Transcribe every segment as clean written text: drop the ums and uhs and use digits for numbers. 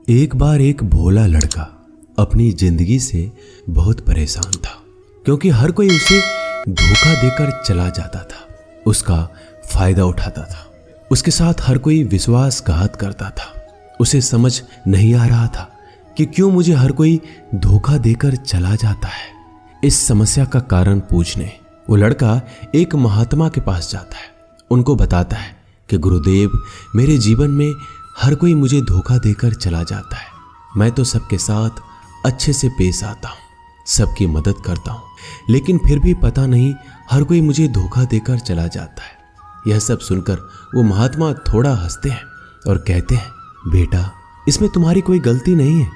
एक बार एक भोला लड़का अपनी जिंदगी से बहुत परेशान था, क्योंकि हर कोई उसे धोखा देकर चला जाता था, उसका फायदा उठाता था, उसके साथ हर कोई विश्वासघात करता था। उसे समझ नहीं आ रहा था कि क्यों मुझे हर कोई धोखा देकर चला जाता है। इस समस्या का कारण पूछने वो लड़का एक महात्मा के पास जाता है। उनको बताता है कि गुरुदेव, मेरे जीवन में हर कोई मुझे धोखा देकर चला जाता है। मैं तो सबके साथ अच्छे से पेश आता हूँ, सबकी मदद करता हूँ, लेकिन फिर भी पता नहीं हर कोई मुझे धोखा देकर चला जाता है। यह सब सुनकर वो महात्मा थोड़ा हंसते हैं और कहते हैं, बेटा, इसमें तुम्हारी कोई गलती नहीं है।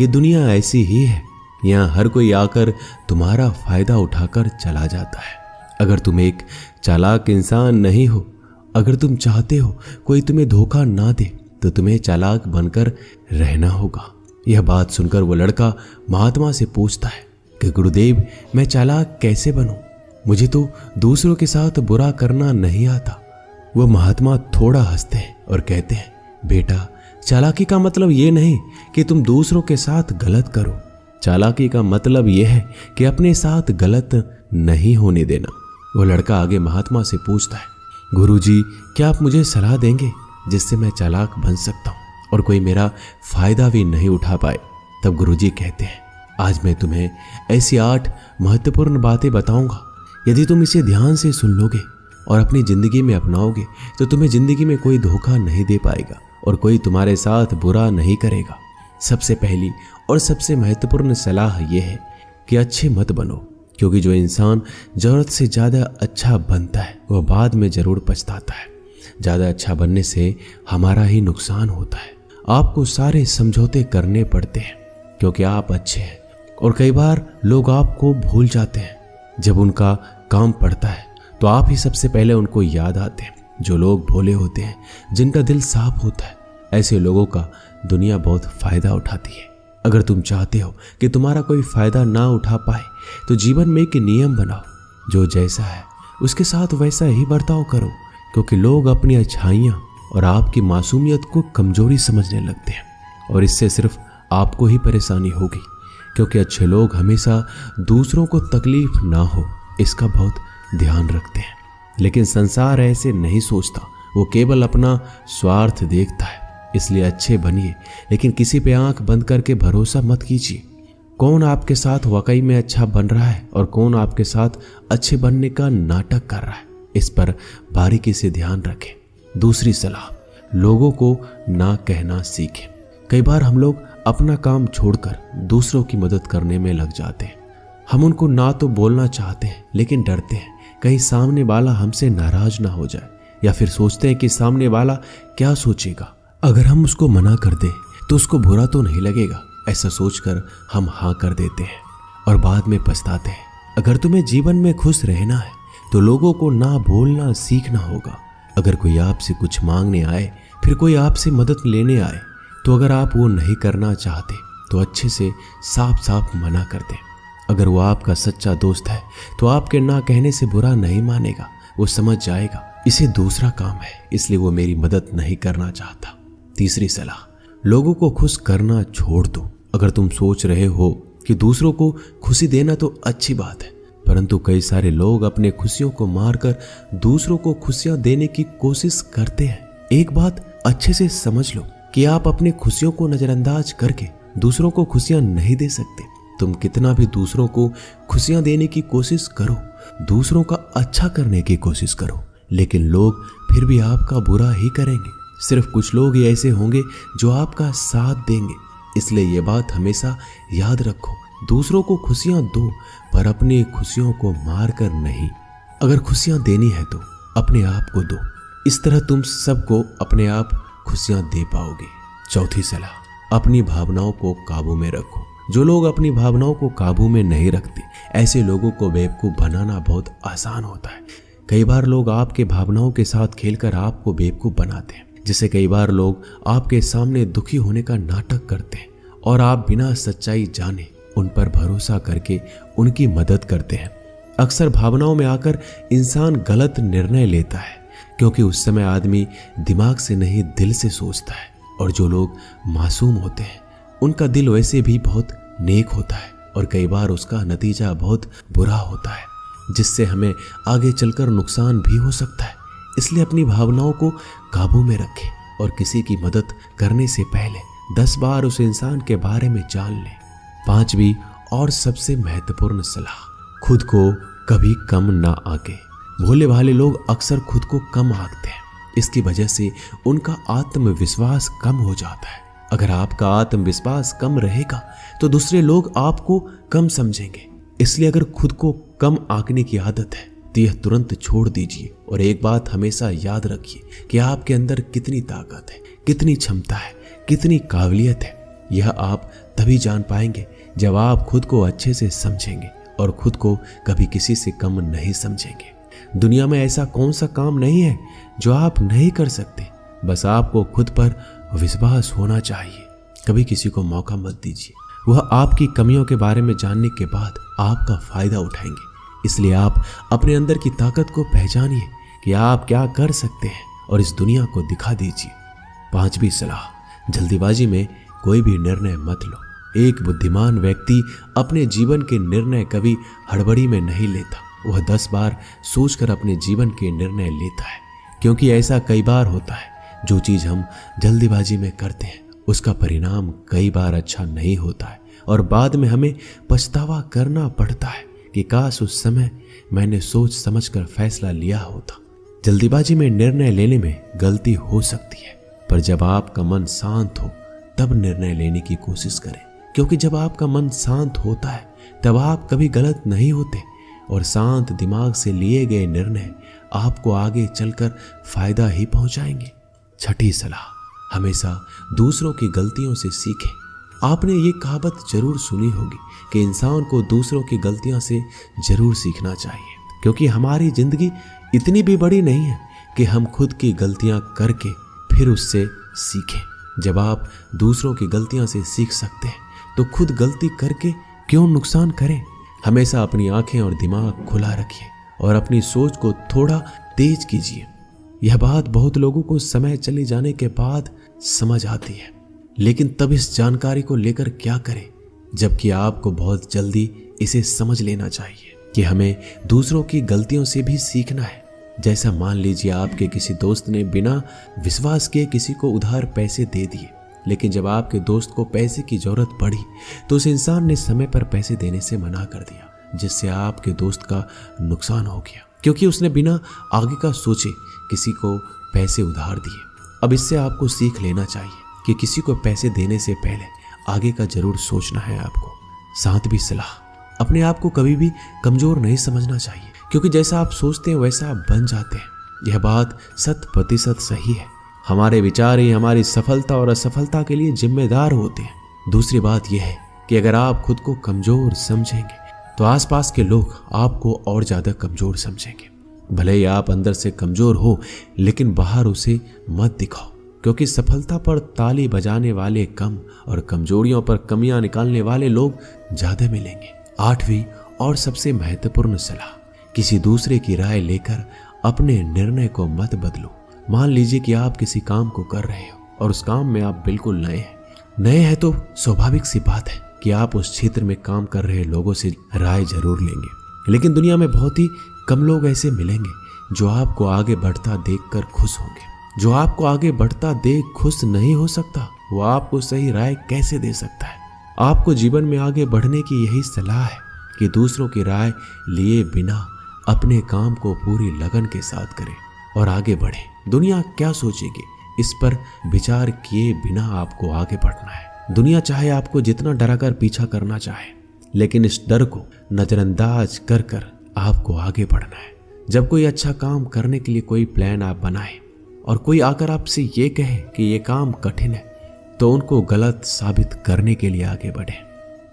ये दुनिया ऐसी ही है, यहाँ हर कोई आकर तुम्हारा फायदा उठाकर चला जाता है। अगर तुम एक चालाक इंसान नहीं हो, अगर तुम चाहते हो कोई तुम्हें धोखा ना दे, तो तुम्हें चालाक बनकर रहना होगा। यह बात सुनकर वो लड़का महात्मा से पूछता है कि गुरुदेव, मैं चालाक कैसे बनूं? मुझे तो दूसरों के साथ बुरा करना नहीं आता। वो महात्मा थोड़ा हंसते हैं और कहते हैं, बेटा, चालाकी का मतलब ये नहीं कि तुम दूसरों के साथ गलत करो। चालाकी का मतलब यह है कि अपने साथ गलत नहीं होने देना। वो लड़का आगे महात्मा से पूछता है, गुरुजी, क्या आप मुझे सलाह देंगे जिससे मैं चालाक बन सकता हूँ और कोई मेरा फायदा भी नहीं उठा पाए? तब गुरुजी कहते हैं, आज मैं तुम्हें ऐसी 8 महत्वपूर्ण बातें बताऊंगा। यदि तुम इसे ध्यान से सुन लोगे और अपनी जिंदगी में अपनाओगे तो तुम्हें जिंदगी में कोई धोखा नहीं दे पाएगा और कोई तुम्हारे साथ बुरा नहीं करेगा। सबसे पहली और सबसे महत्वपूर्ण सलाह यह है कि अच्छे मत बनो, क्योंकि जो इंसान जरूरत से ज़्यादा अच्छा बनता है वह बाद में जरूर पछताता है। ज़्यादा अच्छा बनने से हमारा ही नुकसान होता है। आपको सारे समझौते करने पड़ते हैं क्योंकि आप अच्छे हैं, और कई बार लोग आपको भूल जाते हैं। जब उनका काम पड़ता है तो आप ही सबसे पहले उनको याद आते हैं। जो लोग भोले होते हैं, जिनका दिल साफ होता है, ऐसे लोगों का दुनिया बहुत फायदा उठाती है। अगर तुम चाहते हो कि तुम्हारा कोई फायदा ना उठा पाए तो जीवन में एक नियम बनाओ, जो जैसा है उसके साथ वैसा ही बर्ताव करो, क्योंकि लोग अपनी अच्छाइयाँ और आपकी मासूमियत को कमजोरी समझने लगते हैं और इससे सिर्फ आपको ही परेशानी होगी, क्योंकि अच्छे लोग हमेशा दूसरों को तकलीफ ना हो इसका बहुत ध्यान रखते हैं। लेकिन संसार ऐसे नहीं सोचता, वो केवल अपना स्वार्थ देखता है। इसलिए अच्छे बनिए, लेकिन किसी पे आंख बंद करके भरोसा मत कीजिए। कौन आपके साथ वाकई में अच्छा बन रहा है और कौन आपके साथ अच्छे बनने का नाटक कर रहा है, इस पर बारीकी से ध्यान रखें। दूसरी सलाह, लोगों को ना कहना सीखें। कई बार हम लोग अपना काम छोड़कर दूसरों की मदद करने में लग जाते हैं। हम उनको ना तो बोलना चाहते हैं, लेकिन डरते हैं कहीं सामने वाला हमसे नाराज ना हो जाए, या फिर सोचते हैं कि सामने वाला क्या सोचेगा। अगर हम उसको मना कर दें तो उसको बुरा तो नहीं लगेगा, ऐसा सोचकर हम हाँ कर देते हैं और बाद में पछताते हैं। अगर तुम्हें जीवन में खुश रहना है तो लोगों को ना बोलना सीखना होगा। अगर कोई आपसे कुछ मांगने आए, फिर कोई आपसे मदद लेने आए, तो अगर आप वो नहीं करना चाहते तो अच्छे से साफ साफ मना कर दें। अगर वो आपका सच्चा दोस्त है तो आपके ना कहने से बुरा नहीं मानेगा, वो समझ जाएगा इसे दूसरा काम है, इसलिए वो मेरी मदद नहीं करना चाहता। तीसरी सलाह, लोगों को खुश करना छोड़ दो। अगर तुम सोच रहे हो कि दूसरों को खुशी देना तो अच्छी बात है, परंतु कई सारे लोग अपने खुशियों को मारकर दूसरों को खुशियां देने की कोशिश करते हैं। एक बात अच्छे से समझ लो कि आप अपने खुशियों को नजरअंदाज करके दूसरों को खुशियां नहीं दे सकते। तुम कितना भी दूसरों को खुशियां देने की कोशिश करो, दूसरों का अच्छा करने की कोशिश करो, लेकिन लोग फिर भी आपका बुरा ही करेंगे। सिर्फ कुछ लोग ही ऐसे होंगे जो आपका साथ देंगे। इसलिए ये बात हमेशा याद रखो, दूसरों को खुशियां दो, पर अपनी खुशियों को मार कर नहीं। अगर खुशियां देनी है तो अपने आप को दो, इस तरह तुम सबको अपने आप खुशियां दे पाओगे। चौथी सलाह, अपनी भावनाओं को काबू में रखो। जो लोग अपनी भावनाओं को काबू में नहीं रखते, ऐसे लोगों को बेवकूफ बनाना बहुत आसान होता है। कई बार लोग आपके भावनाओं के साथ खेलकर आपको बेवकूफ बनाते हैं, जिससे कई बार लोग आपके सामने दुखी होने का नाटक करते हैं और आप बिना सच्चाई जाने उन पर भरोसा करके उनकी मदद करते हैं। अक्सर भावनाओं में आकर इंसान गलत निर्णय लेता है, क्योंकि उस समय आदमी दिमाग से नहीं दिल से सोचता है। और जो लोग मासूम होते हैं उनका दिल वैसे भी बहुत नेक होता है और कई बार उसका नतीजा बहुत बुरा होता है, जिससे हमें आगे चलकर नुकसान भी हो सकता है। इसलिए अपनी भावनाओं को काबू में रखें और किसी की मदद करने से पहले 10 बार उस इंसान के बारे में जान लें। 5वीं और सबसे महत्वपूर्ण सलाह, खुद को कभी कम ना आंके। भोले भाले लोग अक्सर खुद को कम आंकते हैं। इसकी वजह से उनका आत्मविश्वास कम हो जाता है। अगर आपका आत्मविश्वास कम रहेगा तो दूसरे लोग आपको कम समझेंगे। इसलिए अगर खुद को कम आंकने की आदत है तो यह तुरंत छोड़ दीजिए और एक बात हमेशा याद रखिए कि आपके अंदर कितनी ताकत है, कितनी क्षमता है, कितनी काबिलियत है। यह आप तभी जान पाएंगे जब आप खुद को अच्छे से समझेंगे और खुद को कभी किसी से कम नहीं समझेंगे। दुनिया में ऐसा कौन सा काम नहीं है जो आप नहीं कर सकते, बस आपको खुद पर विश्वास होना चाहिए। कभी किसी को मौका मत दीजिए। वह आपकी कमियों के बारे में जानने के बाद आपका फायदा उठाएंगे। इसलिए आप अपने अंदर की ताकत को पहचानिए कि आप क्या कर सकते हैं और इस दुनिया को दिखा दीजिए। 5वीं सलाह, जल्दीबाजी में कोई भी निर्णय मत लो। एक बुद्धिमान व्यक्ति अपने जीवन के निर्णय कभी हड़बड़ी में नहीं लेता। वह 10 बार सोचकर अपने जीवन के निर्णय लेता है, क्योंकि ऐसा कई बार होता है जो चीज हम जल्दीबाजी में करते हैं उसका परिणाम कई बार अच्छा नहीं होता है और बाद में हमें पछतावा करना पड़ता है कि काश उस समय मैंने सोच समझकर फैसला लिया होता। जल्दीबाजी में निर्णय लेने में गलती हो सकती है, पर जब आपका मन शांत हो तब निर्णय लेने की कोशिश करें, क्योंकि जब आपका मन शांत होता है तब आप कभी गलत नहीं होते और शांत दिमाग से लिए गए निर्णय आपको आगे चलकर फायदा ही पहुंचाएंगे। 6ठी सलाह, हमेशा दूसरों की गलतियों से सीखें। आपने ये कहावत जरूर सुनी होगी कि इंसान को दूसरों की गलतियों से जरूर सीखना चाहिए, क्योंकि हमारी जिंदगी इतनी भी बड़ी नहीं है कि हम खुद की गलतियां करके फिर उससे सीखें। जब आप दूसरों की गलतियों से सीख सकते हैं तो खुद गलती करके क्यों नुकसान करें। हमेशा अपनी आंखें और दिमाग खुला रखिए और अपनी सोच को थोड़ा तेज कीजिए। यह बात बहुत लोगों को समय चले जाने के बाद समझ आती है, लेकिन तब इस जानकारी को लेकर क्या करें, जबकि आपको बहुत जल्दी इसे समझ लेना चाहिए कि हमें दूसरों की गलतियों से भी सीखना है। जैसा मान लीजिए आपके किसी दोस्त ने बिना विश्वास किए किसी को उधार पैसे दे दिए, लेकिन जब आपके दोस्त को पैसे की जरूरत पड़ी तो उस इंसान ने समय पर पैसे देने से मना कर दिया, जिससे आपके दोस्त का नुकसान हो गया, क्योंकि उसने बिना आगे का सोचे किसी को पैसे उधार दिए। अब इससे आपको सीख लेना चाहिए कि किसी को पैसे देने से पहले आगे का जरूर सोचना है आपको। 7वीं सलाह, अपने आप को कभी भी कमजोर नहीं समझना चाहिए, क्योंकि जैसा आप सोचते हैं वैसा आप बन जाते हैं। यह बात 100% सही है। हमारे विचार ही हमारी सफलता और असफलता के लिए जिम्मेदार होते हैं। दूसरी बात यह है कि अगर आप खुद को कमजोर समझेंगे तो आसपास के लोग आपको और ज्यादा कमजोर समझेंगे। भले ही आप अंदर से कमजोर हो, लेकिन बाहर उसे मत दिखाओ, क्योंकि सफलता पर ताली बजाने वाले कम और कमजोरियों पर कमियां निकालने वाले लोग ज्यादा मिलेंगे। 8वीं और सबसे महत्वपूर्ण सलाह, किसी दूसरे की राय लेकर अपने निर्णय को मत बदलो। मान लीजिए कि आप किसी काम को कर रहे हो और उस काम में आप बिल्कुल नए हैं तो स्वाभाविक सी बात है कि आप उस क्षेत्र में काम कर रहे लोगों से राय जरूर लेंगे, लेकिन दुनिया में बहुत ही कम लोग ऐसे मिलेंगे जो आपको आगे बढ़ता देखकर खुश होंगे। जो आपको आगे बढ़ता देख खुश नहीं हो सकता, वो आपको सही राय कैसे दे सकता है। आपको जीवन में आगे बढ़ने की यही सलाह है कि दूसरों की राय लिए बिना अपने काम को पूरी लगन के साथ करें और आगे बढ़ें। दुनिया क्या सोचेगी, इस पर विचार किए बिना आपको आगे बढ़ना है। दुनिया चाहे आपको जितना डराकर पीछा करना चाहे, लेकिन इस डर को नजरअंदाज कर कर आपको आगे बढ़ना है। जब कोई अच्छा काम करने के लिए कोई प्लान आप बनाए और कोई आकर आपसे ये कहे कि ये काम कठिन है, तो उनको गलत साबित करने के लिए आगे बढ़े।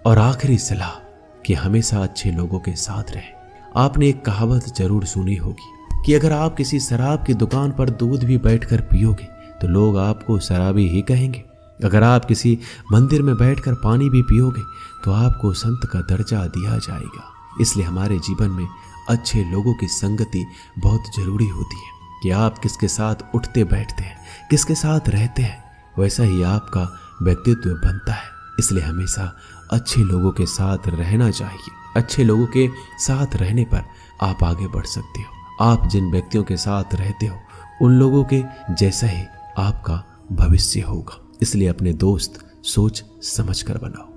और आखिरी सलाह कि हमेशा अच्छे लोगों के साथ रहे। आपने एक कहावत जरूर सुनी होगी कि अगर आप किसी शराब की दुकान पर दूध भी बैठकर पियोगे तो लोग आपको शराबी ही कहेंगे। अगर आप किसी मंदिर में बैठकर पानी भी पियोगे तो आपको संत का दर्जा दिया जाएगा। इसलिए हमारे जीवन में अच्छे लोगों की संगति बहुत जरूरी होती है कि आप किसके साथ उठते बैठते हैं, किसके साथ रहते हैं। वैसा ही आपका व्यक्तित्व बनता है। इसलिए हमेशा अच्छे लोगों के साथ रहना चाहिए। अच्छे लोगों के साथ रहने पर आप आगे बढ़ सकते हो। आप जिन व्यक्तियों के साथ रहते हो उन लोगों के जैसा ही आपका भविष्य होगा। इसलिए अपने दोस्त सोच समझ कर बनाओ।